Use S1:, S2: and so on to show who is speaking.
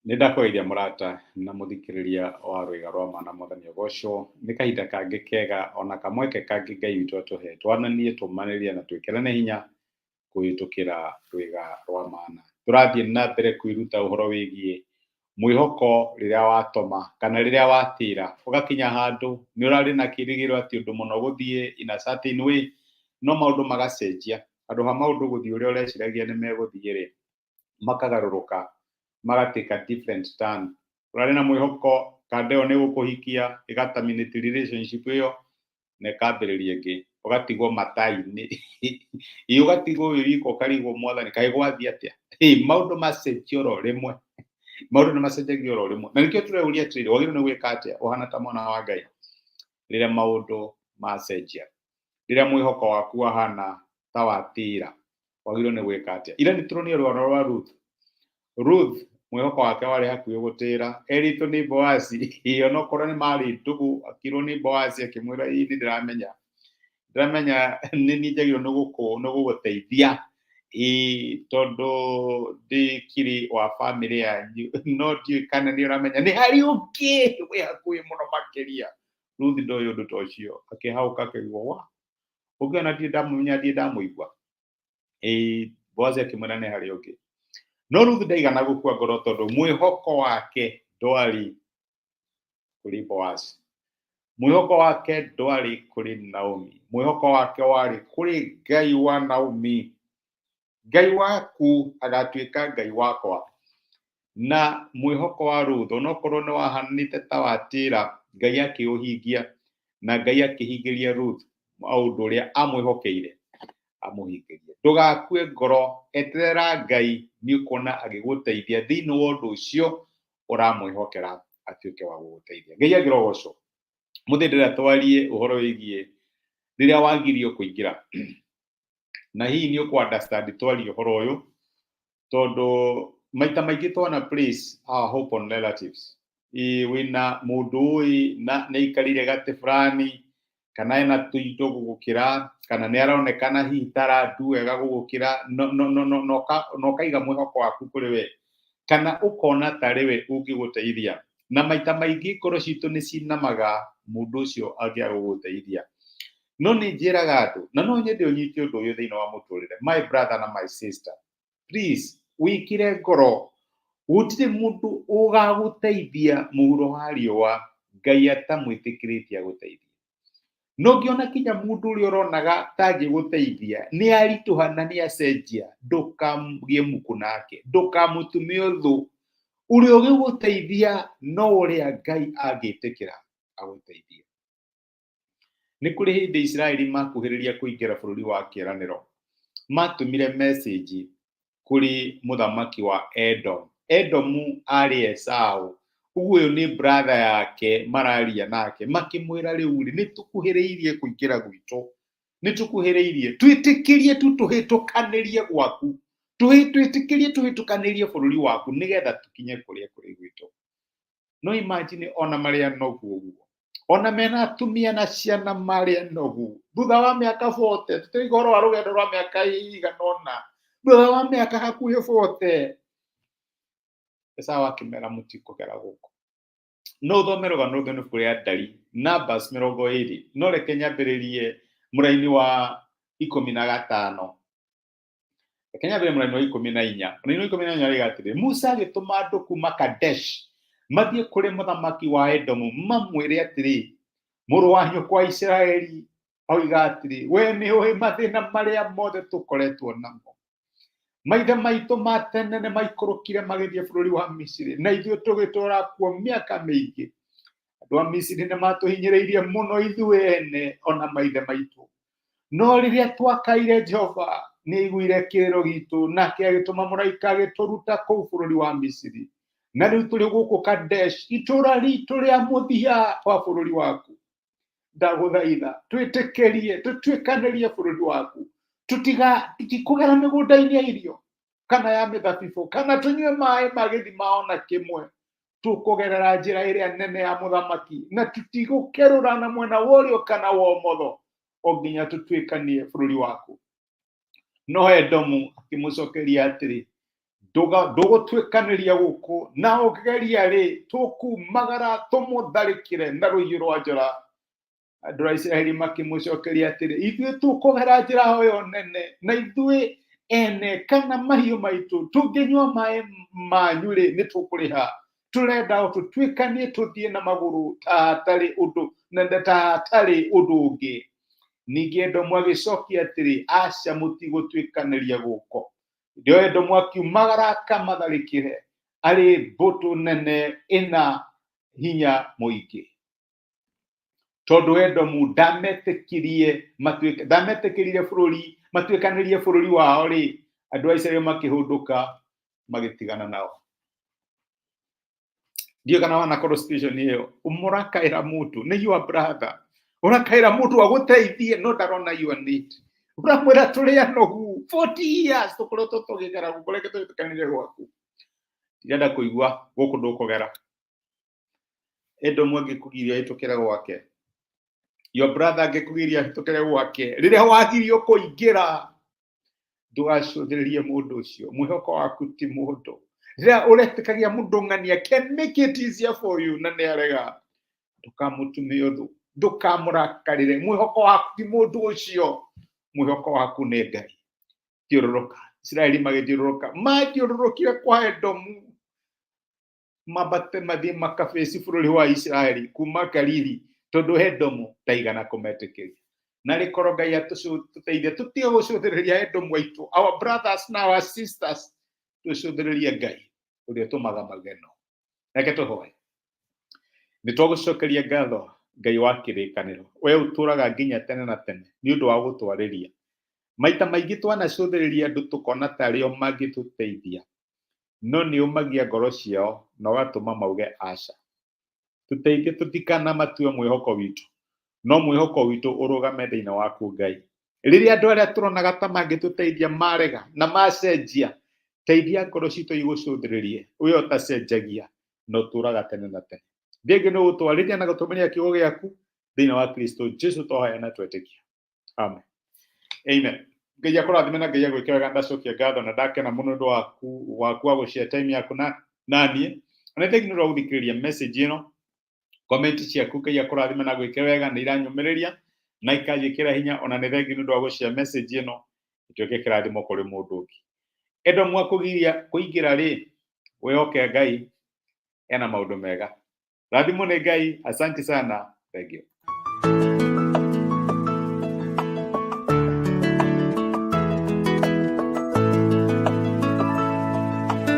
S1: Nindakwĩria mũrata na mũthikĩrĩria wa rwĩga rwa mana Mwathani ũgocwo. Nĩ kahinda kangĩ kega ona kamweke kangĩ Ngai witũ atũhe twananie tũmanĩrie na twĩkĩrane hinya kũhĩtũkĩra rwĩga rwa mana. Tũrathiĩ na mbere kwĩruta ũhoro wĩgiĩ mwĩhoko rĩrĩa watũma kana rĩrĩa watĩra ũgakinya handũ nĩ ũrarĩ na kĩrĩgĩrĩro atĩ ũndũ mũno gũthiĩ in a certain way, no maũndũ magacenjia. Handũ ha maũndũ gũthiĩ ũrĩa ũreciragia nĩ megũthiĩ rĩ, makagarũrũka magatĩka different turn. Ũrarĩ na mwĩhoko kanda ĩyo nĩ gũkũhikia ĩga-terminate relationship ĩyo na ĩkambĩrĩria ĩngĩ, ũgatigwo mata-inĩ ũgatigwo wĩ wika ũkarigwo Mwathani kaĩ gwathiĩ atĩa. Maũndũ macenjia oro rĩmwe, maũndũ nĩ macenjagia oro rĩmwe, na nĩkĩo tũreuria atĩrĩrĩ wagĩrĩirwo nĩ gwĩka atĩa ũhana ta mwana wa Ngai rĩrĩa maũndũ macenjia, rĩrĩa mwĩhoko waku wahana ta watĩra wagĩrĩirwo nĩ gwĩka atĩa. Ira nĩ tũronire rwaro rwa Ruth mwĩhoko wake warĩ hakuhĩ gũtĩra, eritwo nĩ Boazi onokorwo nĩ marĩ ndũgũ, akĩrwo nĩ Boazi akĩmwĩra nĩ ndĩramenya nĩ niĩ njagĩrĩirwo nĩ gũgũteithia tondũ ndĩkiri wa family yanyu, no ndiũĩ kana nĩ ũramenya nĩ harĩ ũngĩ wĩ hakuhĩ mũno makĩria. Ruth ndoĩ ũndũ ta ũcio, akĩhaũka akĩigua wa ũngĩ ona ndirĩ ndamũmenya, ndirĩ ndamũigua. Boazi akĩmwĩra nĩ harĩ ũngĩ. No Ruth ndaigana gũkua ngoro tondũ mwĩhoko wake ndwarĩ kũrĩ Boazi, mwĩhoko wake ndwarĩ kũrĩ Naomi, mwĩhoko wake warĩ kũrĩ Ngai wa Naomi. Ngai waku agatuĩka Ngai wakwa. Na mwĩhoko wa Ruth onokorwo nĩ wahanĩte ta watĩra, Ngai akĩũhingia na Ngai akĩhingĩria Ruth maũndũ ũrĩa amwĩhokeire amũhingĩrie. Ndũgakue ngoro, eterera Ngai nĩ ũkuona agĩgũteithia thĩinĩ wa ũndũ ũcio ũramwĩhokera atuĩke wa gũgũteithia. Ngai agĩrogocwo. Mũthĩ ndĩrenda twarie ũhoro wĩgiĩ rĩrĩa wagirio kũingĩra, na hihi nĩ ũkũ-understand twarie ũhoro ũyũ tondũ maita maingĩ twana place our hope on relatives. Wĩna mũndũ ũĩ na nĩaikarire gatĩ fulani kana ena tũindo gũgũkĩra kana nĩ aronekana hihi tarandu wega gũgũkĩra no kaiga mwĩhoko waku kũrĩ we kana ũkona tarĩ we ũngĩgũteithia, na maita maingĩ ngoro citũ nĩ cinamaga mũndũ ũcio angĩaga gũgũteithia. No nĩ njĩraga andũ na no nyende ũnyite ũndũ ũyũ thĩinĩ wa mũtũrĩre, my brother na my sister, please wĩkĩre ngoro, gũtirĩ mũndũ ũgagũteithia mũhuro wa riũa Ngai atamwĩtĩkĩrĩtie agũteithia. No ngĩona kinya mũndũ ũrĩa ũronaga tangĩgũteithia nĩ aritũha na nĩ acenjia, ndũkamũgie muku nake, ndũkamũtume ũthũ. Ũrĩa ũgĩgũteithia no ũrĩa Ngai angĩtĩkĩra agũteithie. Nĩ kũrĩ hĩndĩ Israeli makuhĩrĩria kũingĩra bũrũri wa kĩĩranĩro, matũmire message kũrĩ mũthamaki wa Edom. Edomu arĩ Esau, ũguo ũyũ nĩ brother yake mararia nake, makĩmwĩra rĩu nĩ tũkuhĩrĩirie kũingĩra gwitũ, nĩ tũkuhĩrĩirie, twĩtĩkĩrie tu tũhĩtũkanĩrie gwaku, twĩtĩkĩrie tũhĩtũkanĩrie bũrũri waku nĩgetha tũkinye kũrĩa kũrĩ gwitũ. No imagine ona marĩa noguo ũguo, ona mena atumia na ciana marĩa noguo, thutha wa mĩaka 40, tũtiga ũhoro wa rũgendo rwa mĩaka igana ũna, thutha wa mĩaka hakuhĩ 40 Esau akĩmera mũtikũgera gũkũ. No ũthome rũgano rũu nĩ kũrĩ Ndari, Numbers 20, no reke nyambĩrĩrie mũraini wa 15. Reke nyambĩrĩrie mũraini wa 14. Mũraini wa 14 arĩ atĩrĩ, Musa agĩtũma andũ kuma Kadesh mathiĩ kũrĩ mũthamaki wa Edomu mamwĩre atĩrĩ, mũrũ wa nyũkwa Isiraeli oiga atĩrĩ, we nĩ ũĩ mathĩna marĩa mothe tũkoretwo namo. Maithe maitũ ma tene nĩ maikũrũkire magĩthiĩ bũrũri wa Misiri na ithuĩ tũgĩtũũra kuo mĩaka mĩingĩ. Andũ a Misiri nĩ matũhinyĩrĩirie mũno ithuĩ ene ona maithe maitũ. No rĩrĩa twakaire Jehova nĩ aiguire kĩrĩro gitũ nake agĩtũma mũraika agĩtũruta kũu bũrũri wa Misiri. Na rĩu tũrĩ gũkũ Kadesh, itũũra ritũ rĩa mũthia wa bũrũri waku. Ndagũthaitha twĩtĩkĩrie tũtuĩkanĩrie bũrũri waku, tũtikũgera mĩgũnda-inĩ ya irio kana ya mĩthabibũ kana tũnyue maĩ ma gĩthima ona kĩmwe, tũkũgerera njĩra ĩrĩa nene ya mũthamaki na tũtigũkerũra na mwena wa ũrĩo kana wa ũmotho o nginya tũtuĩkanie bũrũri waku. No Edomu akĩmũcokeria atĩrĩ, ndũgũtuĩkanĩria gũkũ na ũkĩgeria rĩ tũkumagara tũmũtharĩkĩre na rũhiũ rwa njora. Andũ a Isiraeli makĩmũcokeria atĩrĩ, ithuĩ tũkũgera njĩra ĩyo nene na ithuĩ ene kana mahiũ maitũ tũngĩnyua maĩ manyu rĩ nĩ tũkũrĩha. Tũrenda ũtũtuĩkanie tũthiĩ na magũrũ ta hatarĩ ũndũ ũngĩ. Ningĩ Edomu agĩcokia atĩrĩ, aca mũtigũtuĩkanĩria gũkũ. Ndio Edomu akiumagara akamatharĩkĩre arĩ mbũtũ nene ĩna hinya mũingĩ. Tondũ Edomu ndametĩkĩrire bũrũri matuĩkanĩrie bũrũri wao rĩ, andũ a Isiraeli makĩhũndũka magĩtigana nao. Ndio kana wanakorwo situation hiyo, ũmũrakaĩra mũndũ nĩ your brother, ũrakaĩra mũndũ agũteithie no ndarona your need. Ũramwĩra tũrĩ anogu 40 years tũkoretwo tũgĩgera gũkũ reke tũtuĩkanĩrie gwaku. Ndirenda kũigua gũkũ ndũkũgera. Edomu angĩkũgiria hĩtũkĩre gwake, your brother angĩkũgiria hĩtũkĩre gwake, rĩrĩa wagirio kũingĩra ndũgacũthĩrĩrie mũndũ ũcio. Mwĩhoko waku ti mũndũ. Rĩrĩa ũretĩkagia mũndũ ng'ania can make it easier for you na nĩarega, ndũkamũtumie ũthũ, ndũkamũrakarĩre. Mwĩhoko waku ti mũndũ ũcio, mwĩhoko waku nĩ Ngai. Thiũrũrũka. Isiraeli magĩthiũrũrũka, mathiũrũrũkire kwa Edomu mambate mathiĩ makabĩci bũrũri wa Isiraeli kuma Galili, tondũ Edomu ndaigana kũmetĩkĩria. Na rĩkorwo Ngai atũteithie tũtige gũcũthĩrĩria Edomu aitũ, our brothers na our sisters, tũcũthĩrĩrie Ngai ũrĩa ũtũmaga mageno. Reke tũhoe. Nĩtwagũcokeria ngatho Ngai wa kĩrĩkanĩro, we ũtũraga nginya tene na tene nĩ ũndũ wa gũtwarĩria. Maita maingĩ twanacũthĩrĩria andũ tũkona tarĩo mangĩtũteithia, no nĩ ũmagia ngoro ciao na ũgatũma mauge aca. Tũteithie tũtikanamatue mwĩhoko witũ, no mwĩhoko witũ ũrũgame thĩinĩ waku Ngai. Rĩrĩa andũ arĩa tũronaga ta mangĩtũteithia marega na macenjia, teithia ngoro citũ igũcũthĩrĩrie, we ũtacenjagia na ũtũraga tene na tene. Ndĩngĩ nĩ ũgũtwarĩria na gũtũmĩria kiugo gĩaku thĩinĩ wa Kristo Jesu twahoya na twetĩkia. Amen. Amen. Ngai akũrathime na Ngai agwĩke wega. Ndacokia ngatho na ndakena mũno ũndũ waku wa gũshare time yaku na niĩ. Na nĩ thĩinĩ wa gũthikĩrĩria message ĩno. Comment ciaku Ngai akũrathime na gwĩke wega nĩ iranyũmĩrĩria na ikanjĩkĩra hinya, ona nĩ thĩinĩ ũndũ wa gũshare message ĩno ĩtuĩke kĩrathimo kũrĩ mũndũ ũngĩ. Edomu akũgiria kũingĩra rĩ, wĩhoke Ngai ena maũndũ mega. Rathimo nĩ Ngai. Asante sana. Thank you.